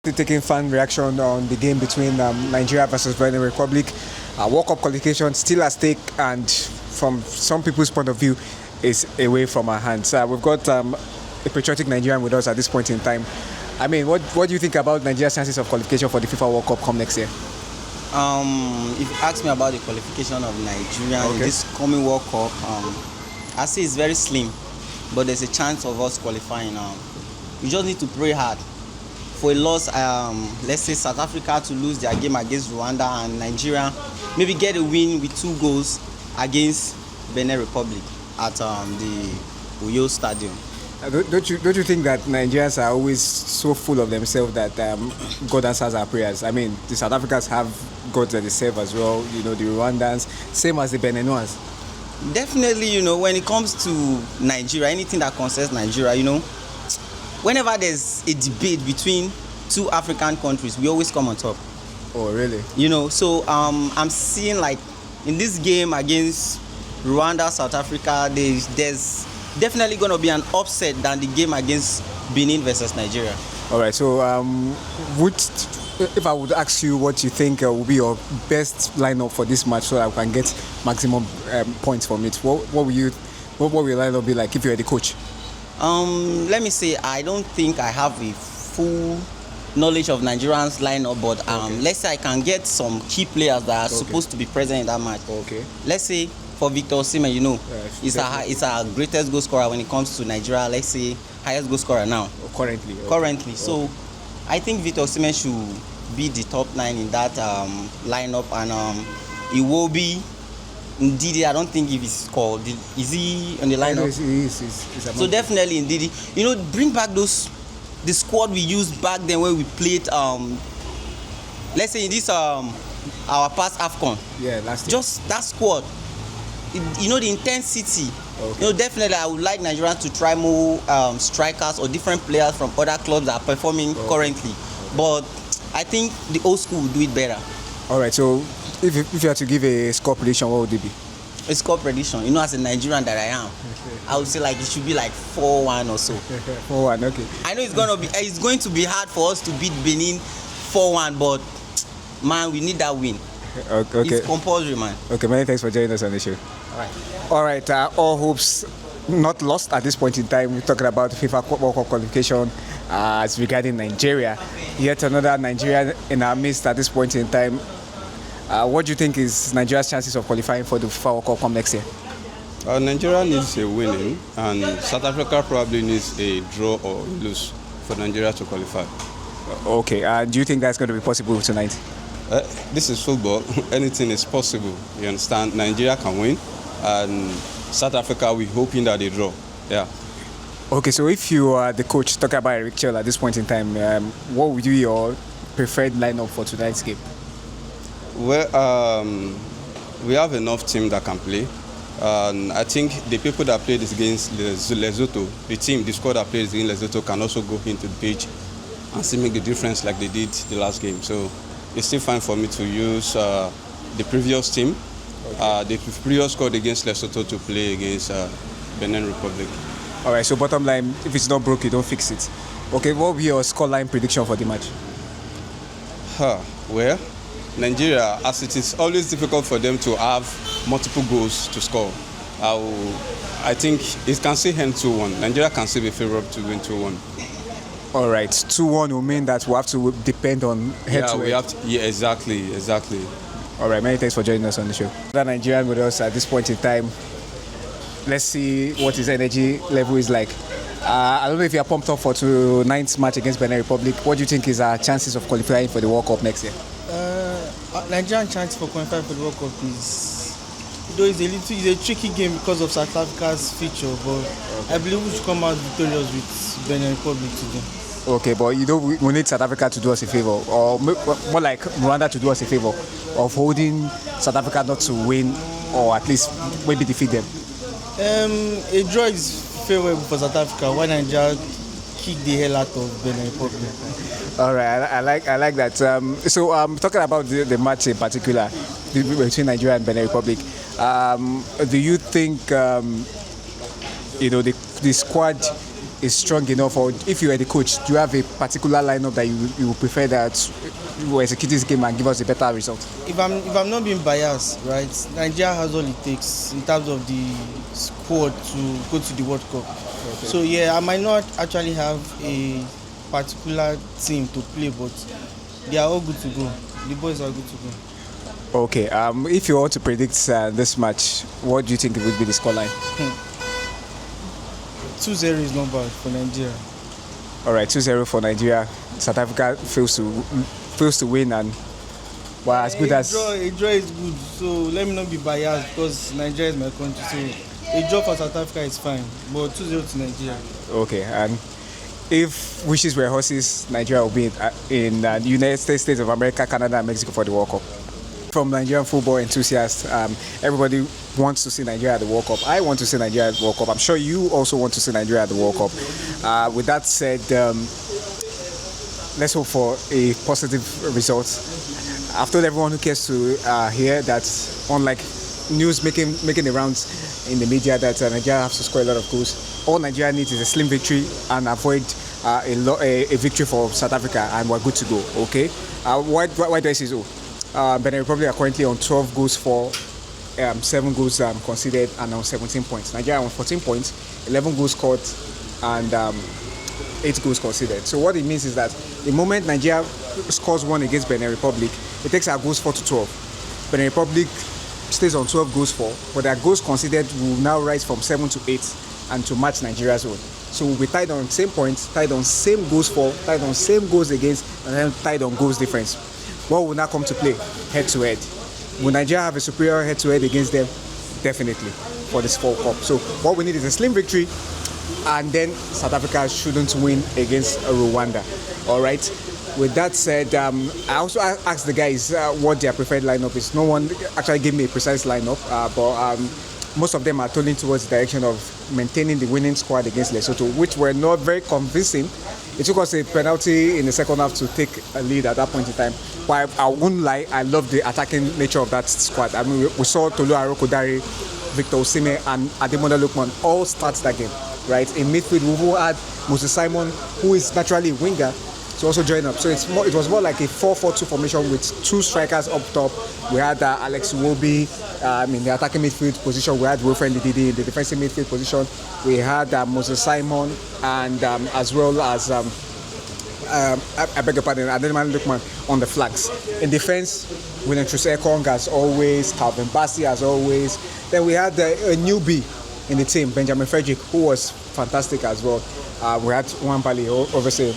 Taking fan reaction on the game between Nigeria versus Benin Republic. World Cup qualification still at stake, and from some people's point of view, is away from our hands. We've got a patriotic Nigerian with us at this point in time. I mean, what do you think about Nigeria's chances of qualification for the FIFA World Cup come next year? If you ask me about the qualification of Nigeria in this coming World Cup, I say it's very slim, but there's a chance of us qualifying. We just need to pray hard. For a loss, let's say South Africa to lose their game against Rwanda, and Nigeria maybe get a win with 2 goals against Benin Republic at the Uyo Stadium. Don't you think that Nigerians are always so full of themselves that God answers our prayers? I mean, the South Africans have God that they serve as well. You know, the Rwandans, same as the Beniners. Definitely, you know, when it comes to Nigeria, anything that concerns Nigeria, you know, whenever there's a debate between 2 African countries, we always come on top. Oh, really? You know, so I'm seeing like in this game against Rwanda, South Africa, there's definitely going to be an upset than the game against Benin versus Nigeria. All right, so if I would ask you what you think will be your best lineup for this match so that I can get maximum points from it, what will your lineup be like if you're the coach? Let me say, I don't think I have a full knowledge of Nigerians lineup, but let's say I can get some key players that are supposed to be present in that match. Okay. Let's say for Victor Osimhen, you know, it's our greatest goal scorer when it comes to Nigeria. Let's say highest goal scorer now. Currently. Okay. Currently. So I think Victor Osimhen should be the top 9 in that lineup, and it will be. Ndidi, I don't think if he's called. Is he on the lineup? He is. So definitely Ndidi. You know, bring back the squad we used back then when we played. Let's say in this our past AFCON. Yeah, last year. Just that squad. You know, the intensity. Okay. You know, definitely I would like Nigerians to try more strikers or different players from other clubs that are performing currently. But I think the old school will do it better. All right, so if you had to give a score prediction, what would it be? A score prediction, you know, as a Nigerian that I am, I would say like it should be like 4-1 or so. 4-1, okay. I know it's going to be hard for us to beat Benin 4-1, but man, we need that win. Okay. It's compulsory, man. Okay, many thanks for joining us on the show. All right. All hopes not lost at this point in time. We're talking about the FIFA World Cup qualification as regarding Nigeria. Yet another Nigeria in our midst at this point in time. What do you think is Nigeria's chances of qualifying for the FIFA World Cup come next year? Nigeria needs a winning, and South Africa probably needs a draw or lose for Nigeria to qualify. Okay. Do you think that's going to be possible tonight? This is football. Anything is possible. You understand? Nigeria can win, and South Africa, we're hoping that they draw. Yeah. Okay, so if you are the coach, talking about Eric Chell at this point in time, what would be your preferred lineup for tonight's game? Well, we have enough team that can play. And I think the people that played against Lesotho, the squad that played against Lesotho can also go into the pitch and see make the difference like they did the last game. So it's still fine for me to use the previous team, the previous squad against Lesotho to play against Benin Republic. All right, so bottom line, if it's not broke, you don't fix it. Okay, what will be your scoreline prediction for the match? Well, Nigeria, as it is always difficult for them to have multiple goals to score, I think it can still end 2-1. Nigeria can still be favourable to win 2-1. All right, 2-1 will mean that we have to depend on head-to-head. Yeah, exactly. All right, many thanks for joining us on the show. The Nigerian with us at this point in time. Let's see what his energy level is like. I don't know if you are pumped up for tonight's match against Benin Republic. What do you think is our chances of qualifying for the World Cup next year? Nigerian chance for qualifying for the World Cup is, though it's a tricky game because of South Africa's feature, but I believe we should come out victorious with Benin Republic today. Okay, but you know we need South Africa to do us a favor, or more like Rwanda to do us a favor of holding South Africa not to win, or at least maybe defeat them. A draw is favorable for South Africa. Why Nigeria kick the hell out of Benin Republic? All right, I like that. So talking about the match in particular between Nigeria and Benin Republic, do you think the squad is strong enough, or if you were the coach, do you have a particular lineup that you would prefer that you will execute this game and give us a better result? If I'm not being biased, right, Nigeria has all it takes in terms of the squad to go to the World Cup. Okay. So yeah, I might not actually have a particular team to play, but they are all good to go. The boys are good to go. Okay. If you want to predict this match, what do you think it would be the scoreline? 2-0 is not bad for Nigeria. All right, 2-0 for Nigeria. South Africa fails to win, and well, as good as a draw is good. So let me not be biased because Nigeria is my country. So a draw for South Africa is fine, but 2-0 to Nigeria. Okay, and if wishes were horses, Nigeria will be in United States of America, Canada, and Mexico for the World Cup. From Nigerian football enthusiasts, everybody wants to see Nigeria at the World Cup. I want to see Nigeria at the World Cup. I'm sure you also want to see Nigeria at the World Cup. With that said, let's hope for a positive result. I've told everyone who cares to hear that, unlike news making the rounds in the media, that Nigeria has to score a lot of goals. All Nigeria needs is a slim victory and avoid a victory for South Africa, and we're good to go. Okay? Why do I say so? Benin Republic are currently on 12 goals for 7 goals conceded and on 17 points. Nigeria on 14 points, 11 goals scored and 8 goals conceded. So what it means is that the moment Nigeria scores one against Benin Republic, it takes our goals 4 to 12. Benin Republic stays on 12 goals for, but their goals conceded will now rise from 7 to 8 and to match Nigeria's own. So we'll be tied on same points, tied on same goals for, tied on same goals against, and then tied on goals difference. What will now come to play? Head-to-head. Will Nigeria have a superior head-to-head against them? Definitely, for this World Cup. So what we need is a slim victory, and then South Africa shouldn't win against Rwanda. All right? With that said, I also asked the guys what their preferred lineup is. No one actually gave me a precise lineup, but most of them are turning towards the direction of maintaining the winning squad against Lesotho, which were not very convincing. It took us a penalty in the second half to take a lead at that point in time. But I won't lie, I love the attacking nature of that squad. I mean, we saw Tolu Arokodare, Victor Osimhen, and Ademola Lookman all start that game, right? In midfield, we also had Moses Simon, who is naturally a winger, to also join up. So it was more like a 4-4-2 formation with 2 strikers up top. We had Alex Iwobi in the attacking midfield position. We had Wilfred Ndidi in the defensive midfield position. We had Moses Simon and as well as I beg your pardon, Ademola Lookman on the flanks. In defense, William Troost-Ekong as always, Calvin Bassey as always. Then we had a newbie in the team, Benjamin Frederick, who was fantastic as well. We had Nwambali, obviously,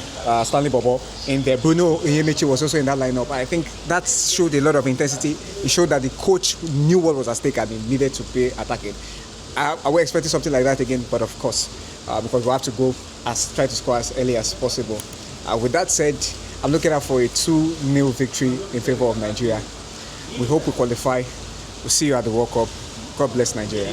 Stanley Bobo in there. Bruno Onyemaechi was also in that lineup. I think that showed a lot of intensity. It showed that the coach knew what was at stake and he needed to play attacking. I was expecting something like that again, but of course, because we have to go try to score as early as possible. With that said, I'm looking out for a 2-0 victory in favor of Nigeria. We hope we qualify. We'll see you at the World Cup. God bless Nigeria.